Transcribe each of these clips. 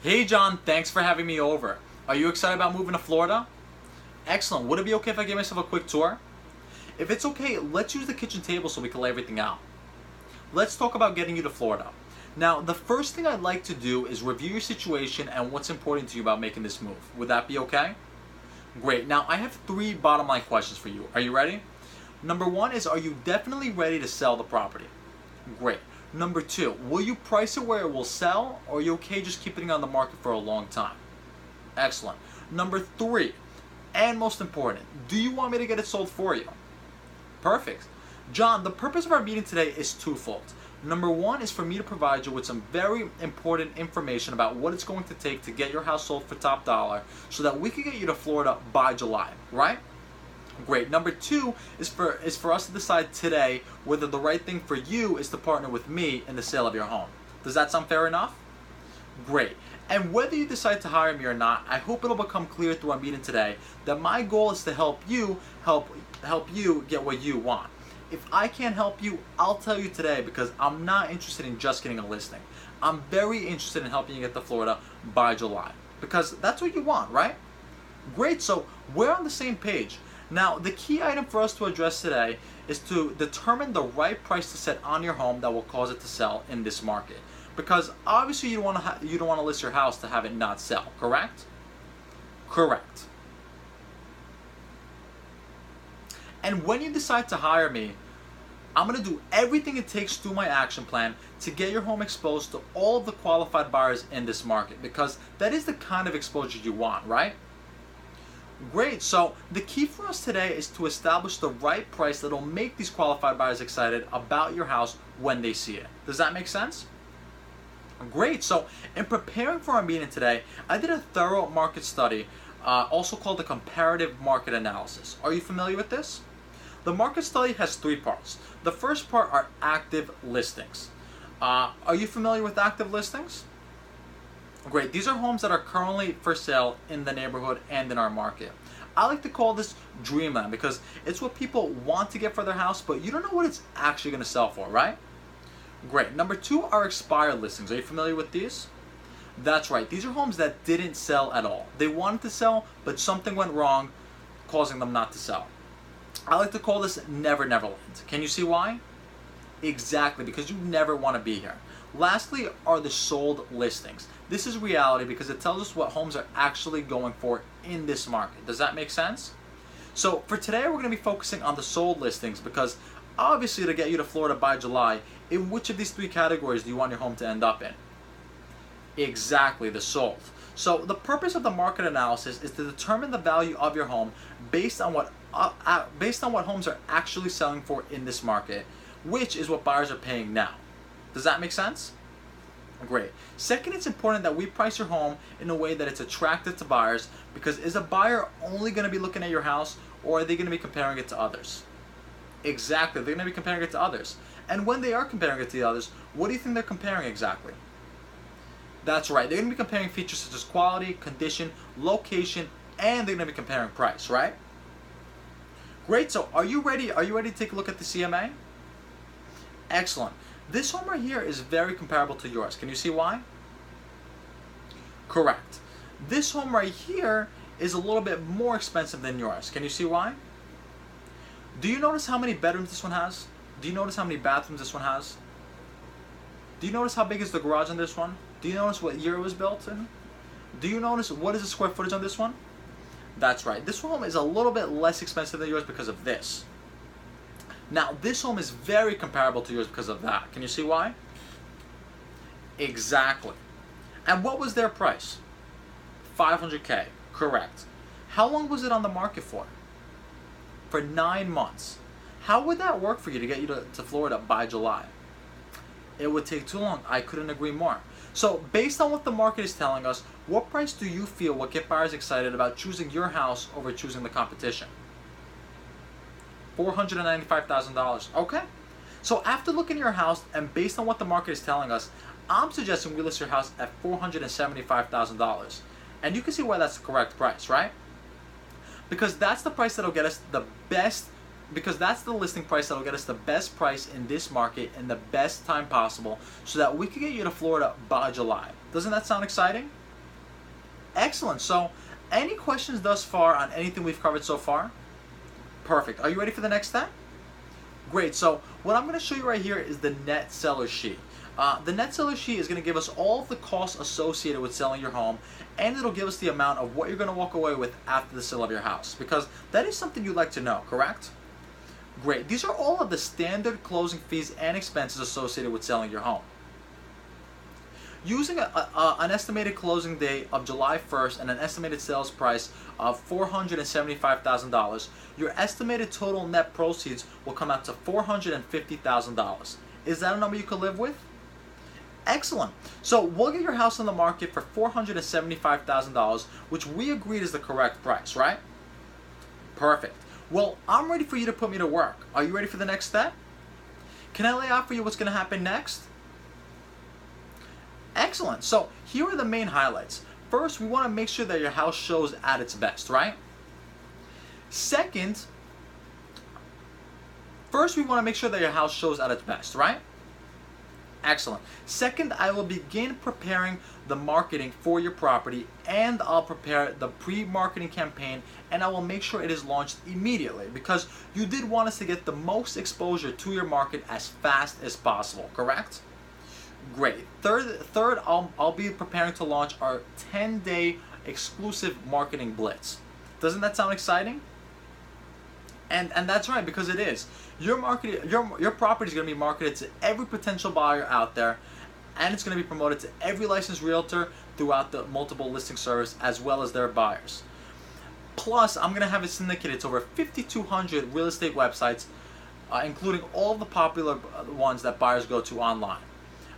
Hey John, thanks for having me over. Are you excited about moving to Florida? Excellent. Would it be okay if I give myself a quick tour? If it's okay, let's use the kitchen table so we can lay everything out. Let's talk about getting you to Florida. Now, the first thing I'd like to do is review your situation and what's important to you about making this move. Would that be okay? Great. Now, I have 3 bottom line questions for you. Are you ready? Number 1 is, are you definitely ready to sell the property? Great. Number 2, will you price it where it will sell, or are you okay just keeping it on the market for a long time? Excellent. Number 3, and most important, do you want me to get it sold for you? Perfect. John, the purpose of our meeting today is twofold. Number 1 is for me to provide you with some very important information about what it's going to take to get your house sold for top dollar so that we can get you to Florida by July, right? Great. Number 2 is for us to decide today whether the right thing for you is to partner with me in the sale of your home. Does that sound fair enough? Great. And whether you decide to hire me or not, I hope it'll become clear through our meeting today that my goal is to help you get what you want. If I can't help you, I'll tell you today, because I'm not interested in just getting a listing. I'm very interested in helping you get to Florida by July, because that's what you want, right? Great. So we're on the same page. Now, the key item for us to address today is to determine the right price to set on your home that will cause it to sell in this market. Because obviously you don't want to list your house to have it not sell, correct? Correct. And when you decide to hire me, I'm going to do everything it takes through my action plan to get your home exposed to all of the qualified buyers in this market, because that is the kind of exposure you want, right? Great. So the key for us today is to establish the right price that will make these qualified buyers excited about your house when they see it. Does that make sense? Great. So in preparing for our meeting today, I did a thorough market study, also called the comparative market analysis. Are you familiar with this? The market study has 3 parts. The first part are active listings. Are you familiar with active listings? Great. These are homes that are currently for sale in the neighborhood and in our market. I like to call this dreamland because it's what people want to get for their house, but you don't know what it's actually going to sell for, right? Great. Number 2 are expired listings. Are you familiar with these? That's right. These are homes that didn't sell at all. They wanted to sell, but something went wrong, causing them not to sell. I like to call this Never Neverland. Can you see why? Exactly, because you never want to be here. Lastly are the sold listings. This is reality because it tells us what homes are actually going for in this market. Does that make sense? So for today, we're going to be focusing on the sold listings because obviously to get you to Florida by July, in which of these 3 categories do you want your home to end up in? Exactly, the sold. So the purpose of the market analysis is to determine the value of your home based on what homes are actually selling for in this market, which is what buyers are paying now. Does that make sense? Great. Second, it's important that we price your home in a way that it's attractive to buyers, because is a buyer only going to be looking at your house, or are they going to be comparing it to others? Exactly, they're going to be comparing it to others. And when they are comparing it to the others, what do you think they're comparing exactly? That's right, they're going to be comparing features such as quality, condition, location, and they're going to be comparing price, right? Great, so are you ready? Are you ready to take a look at the CMA? Excellent. This home right here is very comparable to yours. Can you see why? Correct. This home right here is a little bit more expensive than yours. Can you see why? Do you notice how many bedrooms this one has? Do you notice how many bathrooms this one has? Do you notice how big is the garage on this one? Do you notice what year it was built in? Do you notice what is the square footage on this one? That's right. This home is a little bit less expensive than yours because of this. Now, this home is very comparable to yours because of that. Can you see why? Exactly. And what was their price? $500K. Correct. How long was it on the market for? For 9 months. How would that work for you to get you to Florida by July? It would take too long. I couldn't agree more. So, based on what the market is telling us, what price do you feel will get buyers excited about choosing your house over choosing the competition? $495,000. Okay. So after looking at your house and based on what the market is telling us, I'm suggesting we list your house at $475,000. And you can see why that's the correct price, right? Because that's the price that'll get us the best, because that's the listing price that'll get us the best price in this market in the best time possible so that we can get you to Florida by July. Doesn't that sound exciting? Excellent. So, any questions thus far on anything we've covered so far? Perfect. Are you ready for the next step? Great. So, what I'm going to show you right here is the net seller sheet. The net seller sheet is going to give us all of the costs associated with selling your home, and it'll give us the amount of what you're going to walk away with after the sale of your house, because that is something you'd like to know, correct? Great. These are all of the standard closing fees and expenses associated with selling your home. Using an estimated closing date of July 1st and an estimated sales price of $475,000, your estimated total net proceeds will come out to $450,000. Is that a number you could live with? Excellent. So we'll get your house on the market for $475,000, which we agreed is the correct price, right? Perfect. Well, I'm ready for you to put me to work. Are you ready for the next step? Can I lay out for you what's going to happen next? Excellent. So here are the main highlights. First, we want to make sure that your house shows at its best, right? First, we want to make sure that your house shows at its best, right? Excellent. Second, I will begin preparing the marketing for your property, and I'll prepare the pre-marketing campaign, and I will make sure it is launched immediately, because you did want us to get the most exposure to your market as fast as possible, correct? Great. Third, I'll be preparing to launch our 10-day exclusive marketing blitz. Doesn't that sound exciting? And that's right, because it is. Your property is going to be marketed to every potential buyer out there, and it's going to be promoted to every licensed realtor throughout the multiple listing service, as well as their buyers. Plus, I'm going to have it syndicated to over 5,200 real estate websites, including all the popular ones that buyers go to online.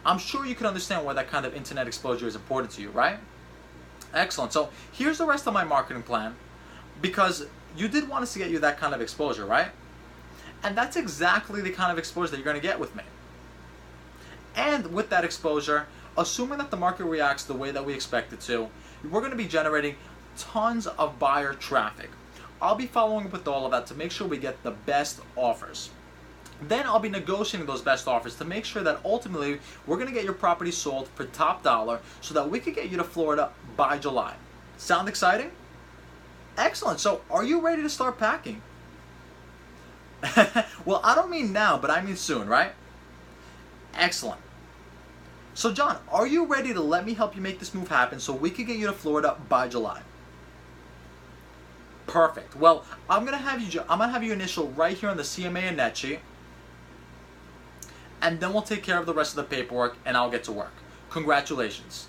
I'm sure you can understand why that kind of internet exposure is important to you, right? Excellent. So here's the rest of my marketing plan, because you did want us to get you that kind of exposure, right? And that's exactly the kind of exposure that you're going to get with me. And with that exposure, assuming that the market reacts the way that we expect it to, we're going to be generating tons of buyer traffic. I'll be following up with all of that to make sure we get the best offers. Then I'll be negotiating those best offers to make sure that ultimately we're going to get your property sold for top dollar so that we can get you to Florida by July. Sound exciting? Excellent. So are you ready to start packing? Well, I don't mean now, but I mean soon, right? Excellent. So John, are you ready to let me help you make this move happen so we can get you to Florida by July? Perfect. Well, I'm gonna have you initial right here on the CMA and net sheet, and then we'll take care of the rest of the paperwork and I'll get to work. Congratulations.